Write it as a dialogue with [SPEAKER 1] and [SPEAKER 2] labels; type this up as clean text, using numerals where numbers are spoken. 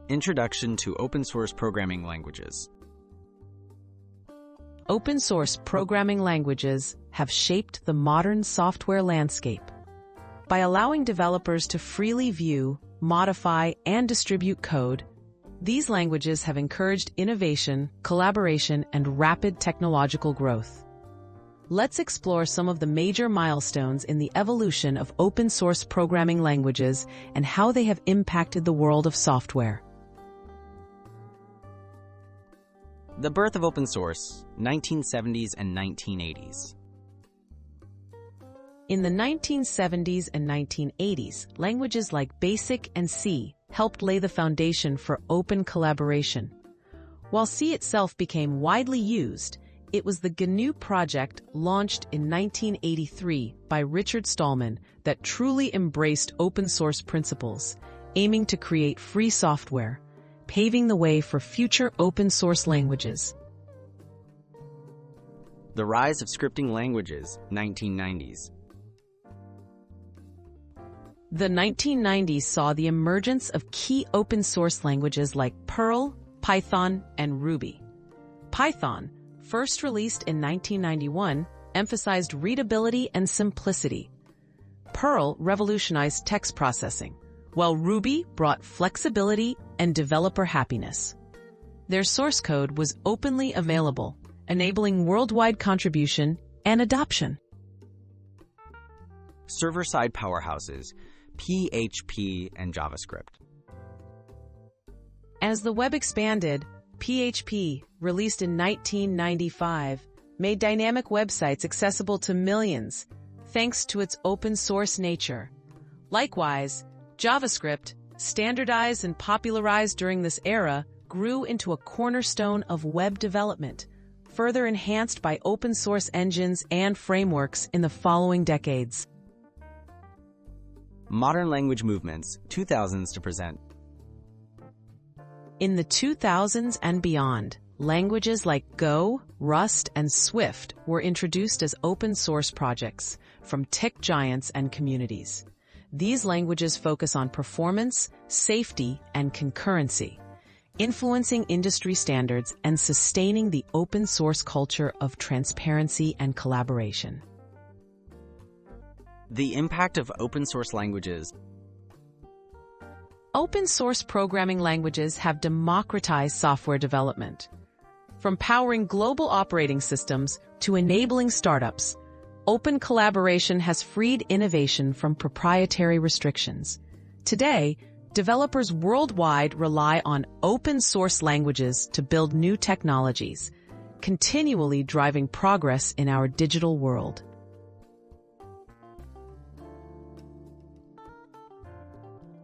[SPEAKER 1] Introduction to Open Source Programming Languages.
[SPEAKER 2] Open source programming languages have shaped the modern software landscape. By allowing developers to freely view, modify, and distribute code, these languages have encouraged innovation, collaboration, and rapid technological growth. Let's explore some of the major milestones in the evolution of open source programming languages and how they have impacted the world of software.
[SPEAKER 1] The birth of open source, 1970s and 1980s.
[SPEAKER 2] In the 1970s and 1980s, languages like BASIC and C helped lay the foundation for open collaboration. While C itself became widely used, it was the GNU Project, launched in 1983 by Richard Stallman, that truly embraced open source principles, aiming to create free software, paving the way for future open source languages.
[SPEAKER 1] The rise of scripting languages, 1990s.
[SPEAKER 2] The 1990s saw the emergence of key open source languages like Perl, Python, and Ruby. Python, first released in 1991, emphasized readability and simplicity. Perl revolutionized text processing, while Ruby brought flexibility and developer happiness. Their source code was openly available, enabling worldwide contribution and adoption.
[SPEAKER 1] Server-side powerhouses, PHP and JavaScript.
[SPEAKER 2] As the web expanded, PHP, released in 1995, made dynamic websites accessible to millions, thanks to its open-source nature. Likewise, JavaScript, standardized and popularized during this era, grew into a cornerstone of web development, further enhanced by open-source engines and frameworks in the following decades.
[SPEAKER 1] Modern language movements, 2000s to present.
[SPEAKER 2] In the 2000s and beyond, languages like Go, Rust, and Swift were introduced as open-source projects from tech giants and communities. These languages focus on performance, safety, and concurrency, influencing industry standards and sustaining the open-source culture of transparency and collaboration.
[SPEAKER 1] The impact of open-source languages.
[SPEAKER 2] Open-source programming languages have democratized software development. From powering global operating systems to enabling startups, open collaboration has freed innovation from proprietary restrictions. Today, developers worldwide rely on open-source languages to build new technologies, continually driving progress in our digital world.